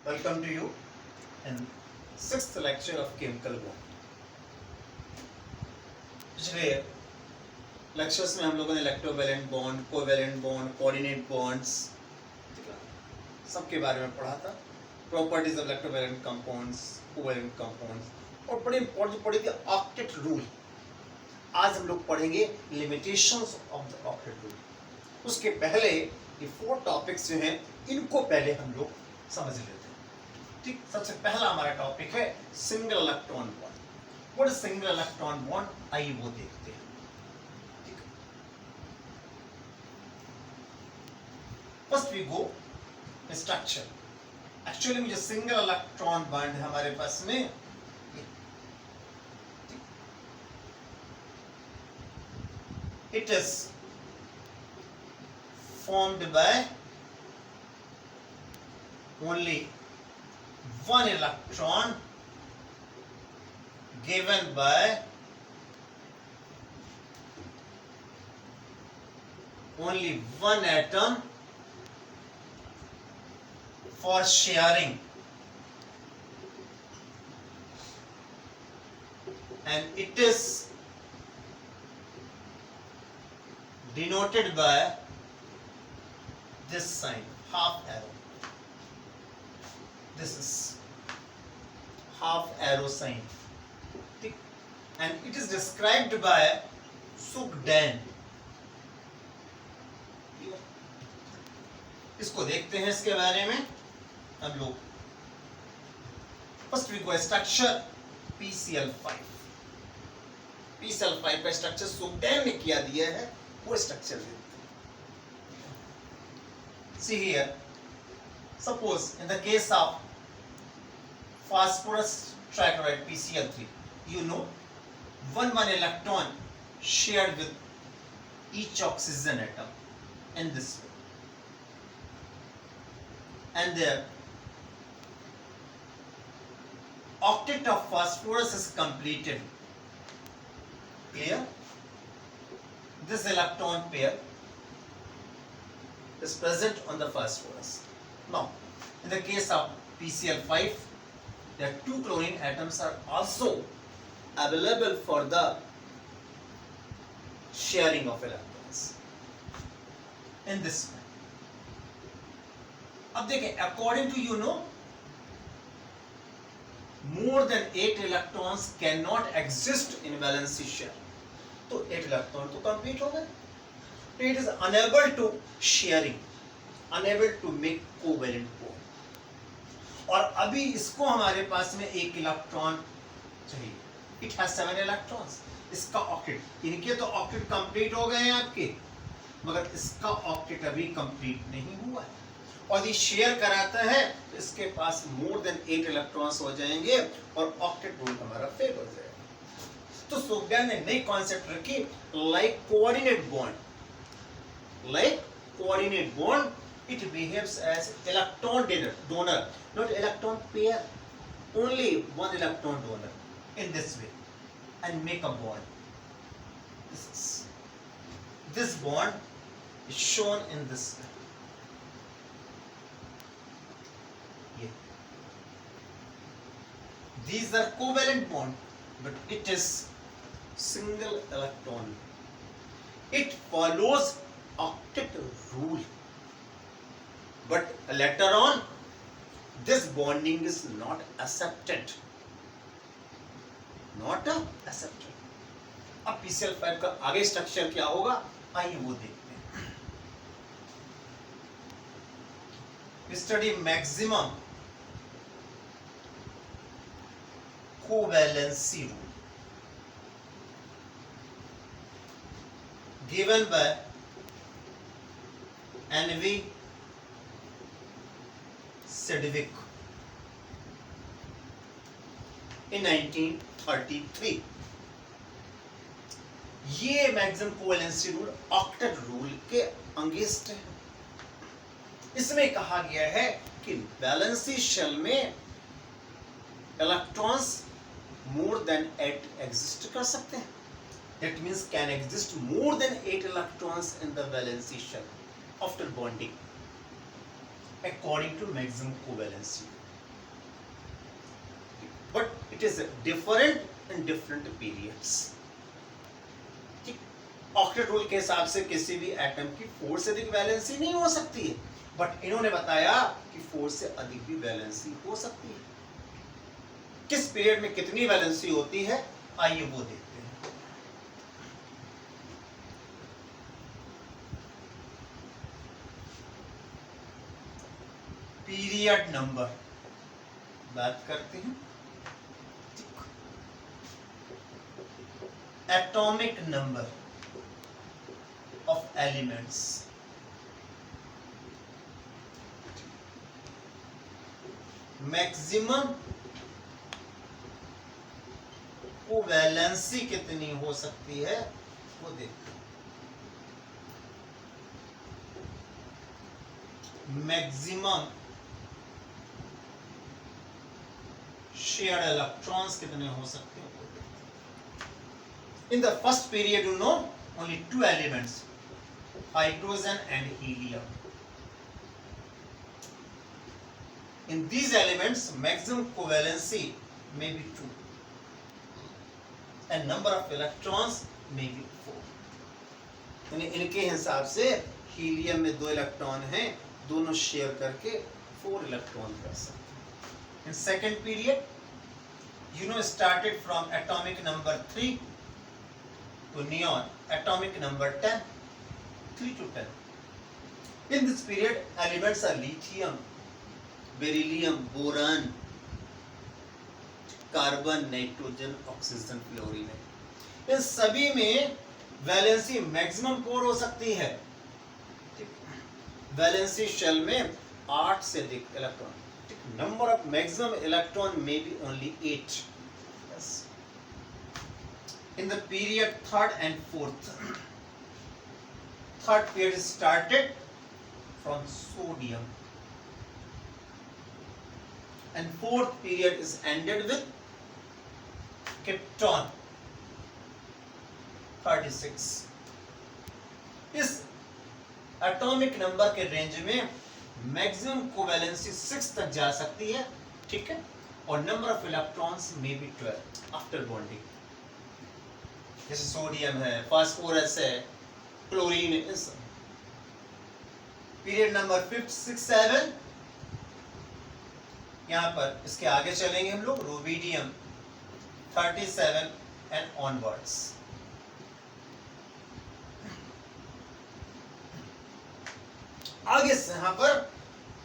Welcome to you in sixth lecture of chemical bond. पिछले lectures में हम लोगों ने electrovalent bond, covalent bond, coordinate bonds सबके बारे में पढ़ा था. Properties of electrovalent compounds, covalent compounds और बड़ी इंपॉर्टेंट पढ़ी थी ऑक्टेट रूल. आज हम लोग पढ़ेंगे limitations of the octet rule. उसके पहले ये 4 टॉपिक्स जो हैं इनको पहले हम लोग समझ लेते हैं. ठीक, सबसे पहला हमारा टॉपिक है single electron bond. What is single electron bond, आइए वो देखते हैं. ठीक, first we go structure. Actually में जो सिंगल इलेक्ट्रॉन बॉन्ड है हमारे पास में, it is formed by only one electron given by only one atom for sharing, and it is denoted by this sign, half arrow. This is half arrow sign. And it is described by Sugden. इसको देखते हैं इसके बारे में हम लोग. First we go structure PCl5. PCl5 का structure सुगडेन ने किया दिया है, वो स्ट्रक्चर देखते हैं. See here, suppose in the case of phosphorus trichloride PCl3, you know one electron shared with each oxygen atom in this way, and the octet of phosphorus is completed. Clear? This electron pair is present on the phosphorus. Now, in the case of PCl5, the 2 chlorine atoms are also available for the sharing of electrons. In this way. अब देखें, according to more than 8 electrons cannot exist in valency shell. तो 8 electron तो complete हो गए. It is unable to sharing, unable to make covalent bond. और अभी इसको हमारे पास में 1 इलेक्ट्रॉन चाहिए. It has 7 electrons. इसका ऑक्टेट, इनके तो ऑक्टेट कंप्लीट हो गए हैं आपके, मगर इसका ऑक्टेट अभी कंप्लीट नहीं हुआ है. और ये शेयर कराता है तो इसके पास मोर देन 8 इलेक्ट्रॉन्स हो जाएंगे और ऑक्टेट रूल हमारा फेल हो जाएगा. तो सुगडेन ने नई कॉन्सेप्ट रखी, like coordinate bond. Like coordinate bond, it behaves as electron donor, not electron pair. Only one electron donor in this way, and make a bond. This bond is shown in this way. These are covalent bond, but it is single electron. It follows octet rule, but later on this bonding is not accepted. Not accepted. अब PCl5 का आगे structure क्या होगा, आइए वो देखते हैं. Study maximum covalency rule given by N.V. Sedgwick in 1933. ये maximum covalency rule octet rule के अंगेस्ट है. इसमें कहा गया है कि वैलेंसी शेल में इलेक्ट्रॉन्स मोर देन 8 एग्जिस्ट कर सकते हैं. That means can exist more than 8 electrons in the valency shell after bonding according to maximum covalency. is different in different periods. ठीक, ऑक्टेट रूल के हिसाब से किसी भी एटम की 4 से अधिक वैलेंसी नहीं हो सकती है, बट इन्होंने बताया कि 4 से अधिक भी वैलेंसी हो सकती है। किस पीरियड में कितनी वैलेंसी होती है, आइए वो देखते हैं। पीरियड नंबर बात करते हैं। Atomic number of elements, maximum covalency कितनी हो सकती है वो देखते हैं। मैक्सिमम शेयर्ड इलेक्ट्रॉन्स कितने हो सकते हैं वो देखते हैं। In the first period you know only 2 elements, hydrogen and helium. In these elements, maximum covalency may be 2 and number of electrons may be 4. यानी इनके हिसाब से हीलियम में 2 इलेक्ट्रॉन हैं, दोनों शेयर करके 4 इलेक्ट्रॉन कर सकते हैं. In second period, you know, started from atomic number 3 to neon, atomic number 10, 3 to 10. In this period, elements are lithium, beryllium, boron, carbon, nitrogen, oxygen, fluorine है. इन सभी में वैलेंसी मैक्सिमम 4 हो सकती है. वैलेंसी शेल में 8 से अधिक electron. Number of maximum electron may be only 8. In the period third and fourth, third period started from sodium and fourth period is ended with krypton 36. इस एटॉमिक नंबर के range में maximum covalency 6 तक जा सकती है, ठीक है, और नंबर ऑफ इलेक्ट्रॉन्स में भी 12 आफ्टर बॉन्डिंग. जैसे सोडियम है, फास्फोरस है, क्लोरीन है. पीरियड नंबर 5, 6, 7, यहां पर इसके आगे चलेंगे हम लोग. Rubidium 37 and onwards. आगे से यहां पर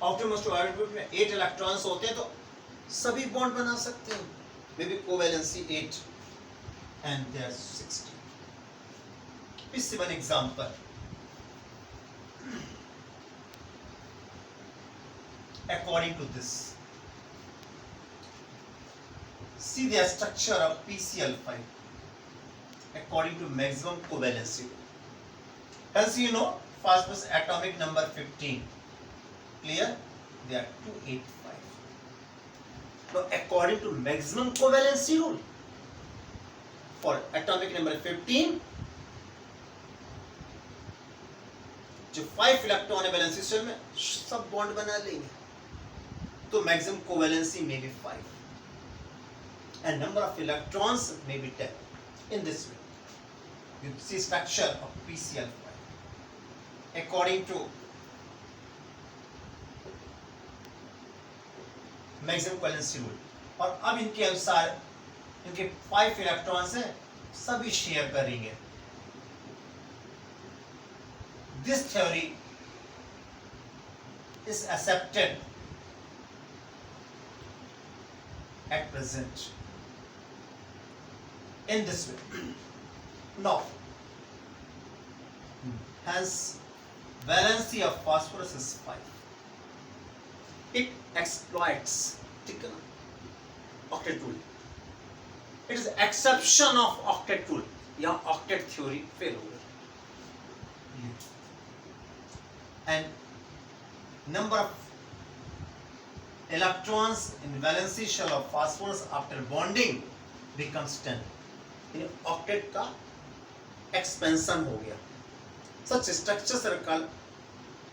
ऑप्टिमोस्ट ऑर्बिट में 8 इलेक्ट्रॉन्स होते हैं, तो सभी बॉन्ड बना सकते हैं. Maybe covalency 8 and they are 60. This is one example. According to this, see the structure of PCl5 according to maximum covalency. As you know, phosphorus atomic number 15. Clear? They are 285. Now, according to maximum covalency rule, for atomic number 15, जो 5 electron है valency shell में, सब bond बना लेंगे, तो maximum covalency में भी 5 and number of electrons may be 10. In this way, you see structure of PCl5 according to maximum covalency rule. और अब इनके अनुसार इनके 5 इलेक्ट्रॉन्स हैं, सभी शेयर करेंगे. This theory is accepted at present in this way. Now, hence valency of phosphorus is 5. It exploits octet rule. It is exception of octet rule. यहाँ octet theory fail हो गया. And number of electrons in valency shell of phosphorus after bonding becomes 10. Octet का expansion हो गया. Such structures are called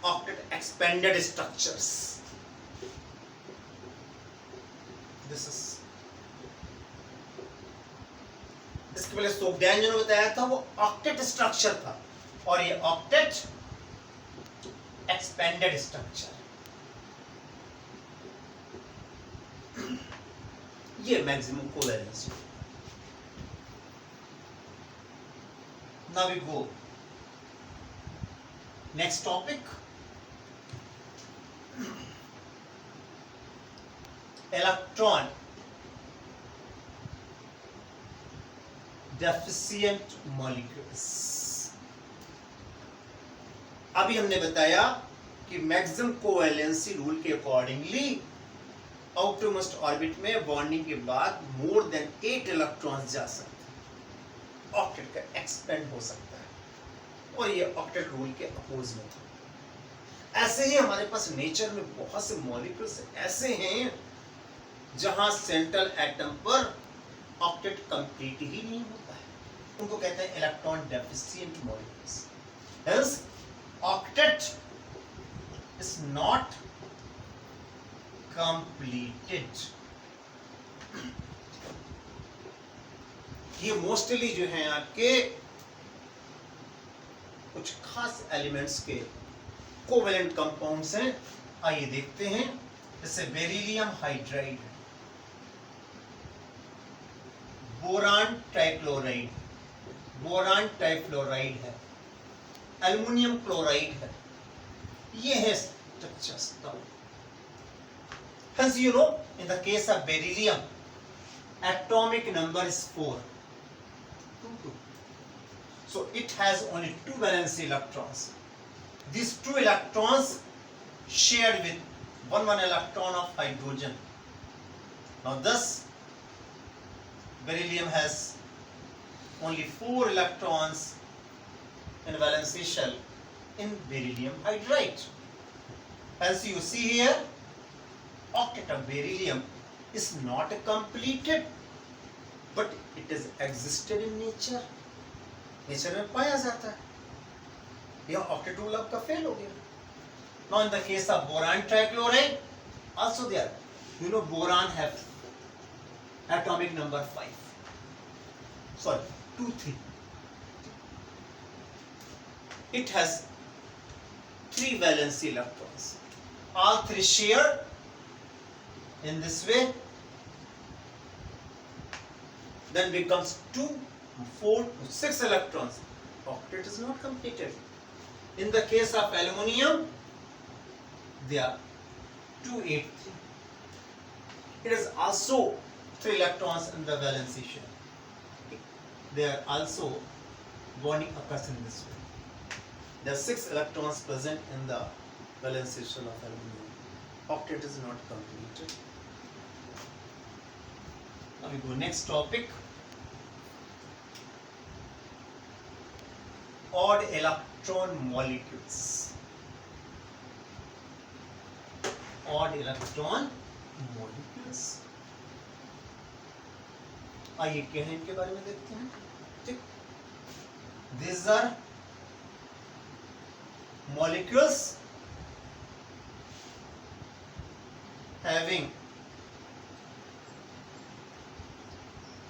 octet expanded structures. This is इसके पहले सोगडियान जो बताया था वो ऑक्टेट स्ट्रक्चर था, और ये ऑक्टेट एक्सपेंडेड स्ट्रक्चर, ये maximum covalency. Now we go next topic, electron deficient molecules. अभी हमने बताया कि मैक्सिमम कोवेलेंसी रूल के अकॉर्डिंगली आउटरमोस्ट ऑर्बिट में बॉन्डिंग के बाद मोर देन 8 इलेक्ट्रॉन्स जा सकते हैं, ऑक्टेट का एक्सपेंड हो सकता है, और ये ऑक्टेट रूल के अपोज में था। ऐसे ही हमारे पास नेचर में बहुत से मॉलिक्यूल्स ऐसे हैं जहां सेंट्रल एटम पर ऑक्टेट कंप्लीट ही नहीं होता है, उनको कहते हैं electron deficient molecules. Hence octet is not completed. ये मोस्टली जो है आपके कुछ खास एलिमेंट्स के कोवेलेंट कंपाउंड्स हैं। आइए देखते हैं, जैसे beryllium hydride, boron trichloride, boron trifluoride है, एल्युमिनियम क्लोराइड है, ये है structures. Hence you know, in the case of beryllium, atomic number is 4, 2. So it has only 2 valence electrons. These 2 electrons shared with one electron of hydrogen. Now thus beryllium has only 4 electrons in valence shell in beryllium hydride. As you see here, octet of beryllium is not completed, but it is existed in nature. Nature में पाया जाता है। यह octet rule आपका fail हो गया। Now in the case of boron trichloride, also there, you know boron have atomic number 5. Sorry, 2, 3. It has 3 valence electrons. All 3 share in this way, then becomes 2, 4, 6 electrons. Octet is not completed. In the case of aluminium, they are 2, 8, 3. It is also 3 electrons in the valence shell. They are also bonding occurs in this way. There are 6 electrons present in the valence shell of aluminium. Octet is not completed. Now we go next topic, odd electron molecules. Odd electron molecules. आइए क्या है इनके बारे में देखते हैं। ठीक, these are molecules having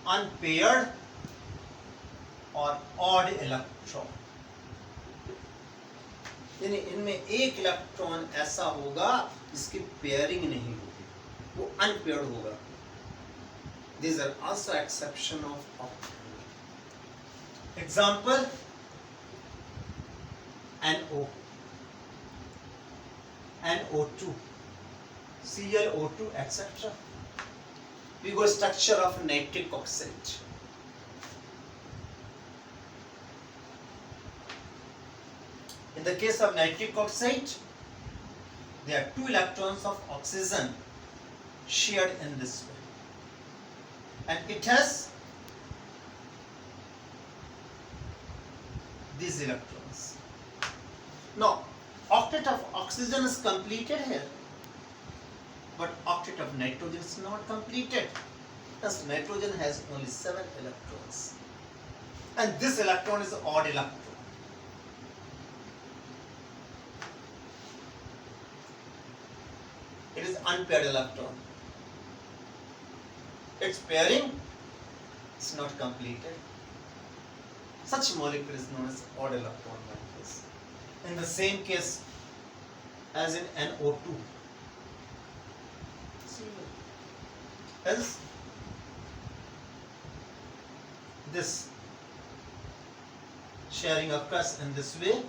unpaired or odd electron, यानी इनमें एक इलेक्ट्रॉन ऐसा होगा जिसकी पेयरिंग नहीं होगी, वो अनपेयर्ड होगा। These are also exception of octet. Example, NO, NO2, ClO2, etc. We go structure of nitric oxide. In the case of nitric oxide, there are 2 electrons of oxygen shared in this way, and it has these electrons. Now, octet of oxygen is completed here, but octet of nitrogen is not completed. Thus, nitrogen has only 7 electrons, and this electron is an odd electron. It is unpaired electron. Its pairing is not completed. Such molecule is known as odd electron molecules. In the same case as in NO2. As this sharing occurs in this way.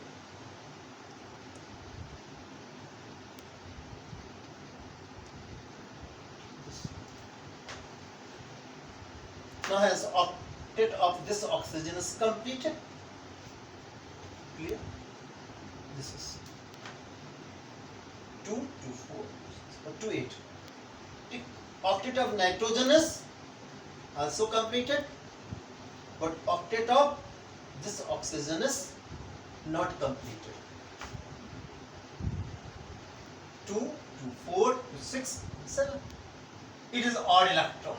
Now as octet of this oxygen is completed, clear? This is 2 to 4 or 2 8. Octet of nitrogen is also completed, but octet of this oxygen is not completed. 2 to 4 to 6, 7. It is odd electron.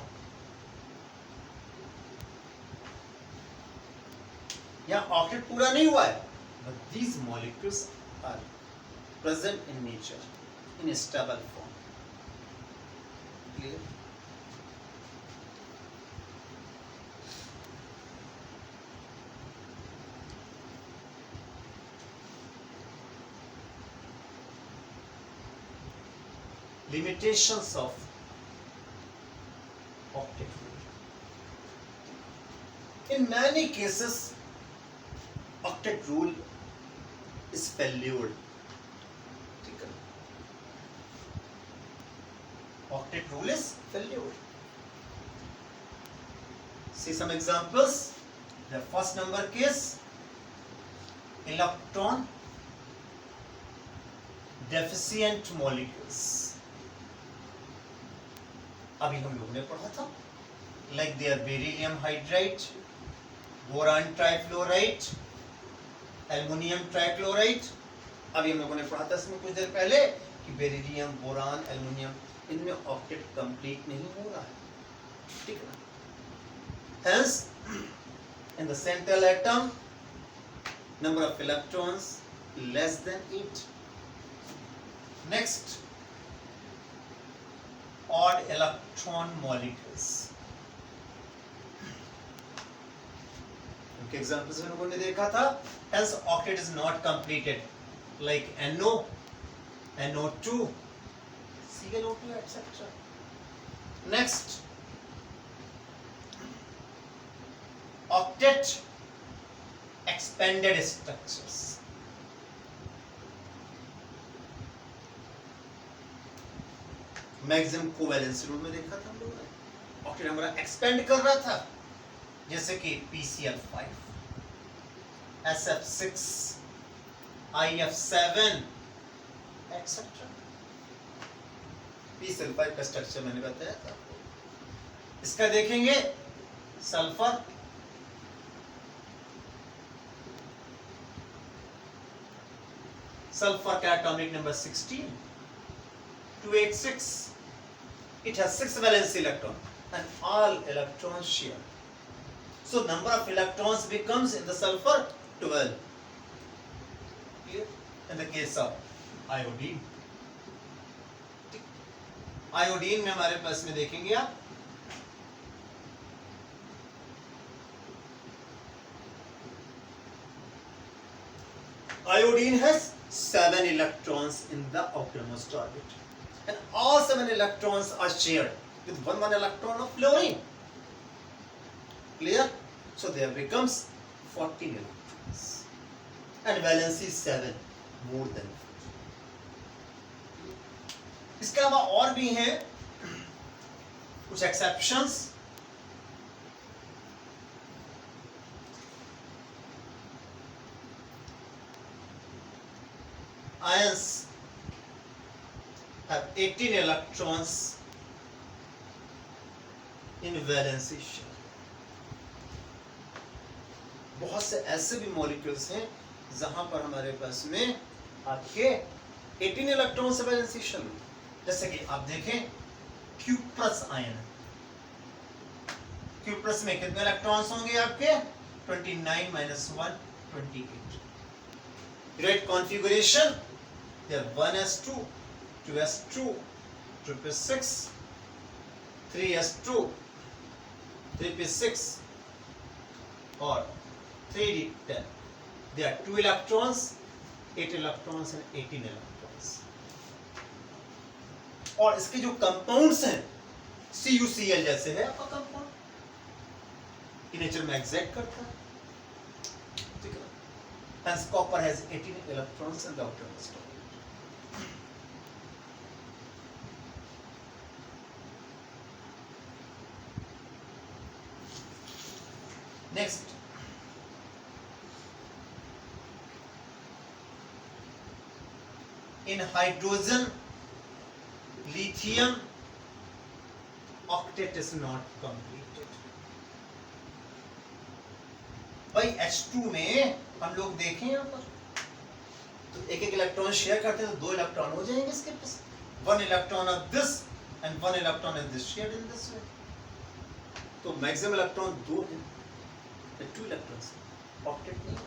यहाँ octet पूरा नहीं हुआ है, but these molecules are present in nature in a stable form. Clear? Limitations of octet rule. In many cases, octet rule is failure. Octet rule is failure. See some examples. The first number case, electron deficient molecules. अभी हम लोगों ने पढ़ा था, like their beryllium hydride, boron trifluoride, aluminium trichloride. अभी हम लोगों ने पढ़ा था इसमें कुछ देर पहले कि बेरिलियम, बोरान, एल्युमिनियम, इनमें ऑक्टेट कंप्लीट नहीं हो रहा है, ठीक है ना? Hence, in the central atom, number of electrons less than 8. Next, odd electron molecules. उनके एग्जाम्पल्स में लोगों ने देखा था. Hence octet is not completed, like NO, NO2, ClO2, etc. Next, octet expanded structures. Maximum covalence rule में देखा था हम लोगों ने. ऑक्टेट हमारा एक्सपेंड कर रहा था, जैसे कि PCl5, SF6, IF7, etc. PCl5 का स्ट्रक्चर मैंने बताया था. इसका देखेंगे सल्फर, सल्फर का atomic number 16, 286. It has 6 valence electron and all electrons share. So number of electrons becomes in the sulfur 12. Clear? In the case of iodine. Iodine में हमारे पास में देखेंगे आप, iodine has 7 electrons in the outermost orbit, and all 7 electrons are shared with one electron of fluorine. Clear? So there becomes 14 electrons, and valency is 7, more than 4. इसके अलावा और भी हैं कुछ exceptions. Ions have 18 electrons in valency shell. बहुत से ऐसे भी मॉलिक्यूल्स हैं जहां पर हमारे पास में आपके 18 इलेक्ट्रॉन से वैलेंसी शेल. जैसे कि आप देखें क्यूप्रस आयन, क्यूप्रस में कितने इलेक्ट्रॉन्स होंगे आपके? 29 - 1, 28. Right configuration, there 1s2, 2s2, 2p6, 3s2, 3p6 और 3d10. There are 2 electrons, 8 electrons and 18 electrons. और इसके जो कंपाउंड्स हैं CuCl जैसे है आपका कंपाउंड, नेचर में एग्जैक्ट करता है, ठीक है. Hence copper has 18 electrons in the outer shell. Next, in hydrogen, lithium octet is not completed. भाई H2 में हम लोग देखें यहाँ पर तो एक एक इलेक्ट्रॉन शेयर करते हैं तो 2 इलेक्ट्रॉन हो जाएंगे इसके पास. 1 electron of this and 1 electron is this shared in this way. तो मैक्सिमम इलेक्ट्रॉन 2 हैं, 2 इलेक्ट्रॉन्स, ऑक्टेट नहीं.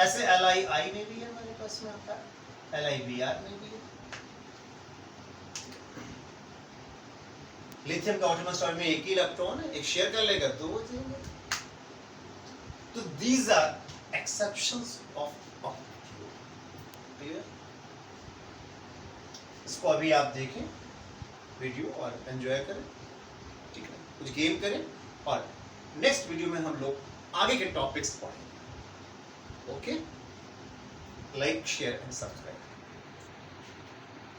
ऐसे LiI में भी है हमारे पास में आता है, LiBr में भी है. लिथियम का ऑटोनमस स्टार में एक ही इलेक्ट्रॉन है, एक शेयर कर लेगा 2 हो जाएंगे. तो these are exceptions of octet. Clear? इसको अभी आप देखें वीडियो और एंजॉय करें, ठीक है, कुछ गेम करें और नेक्स्ट वीडियो में हम लोग आगे के टॉपिक्स पढ़ेंगे. Okay, like share and subscribe.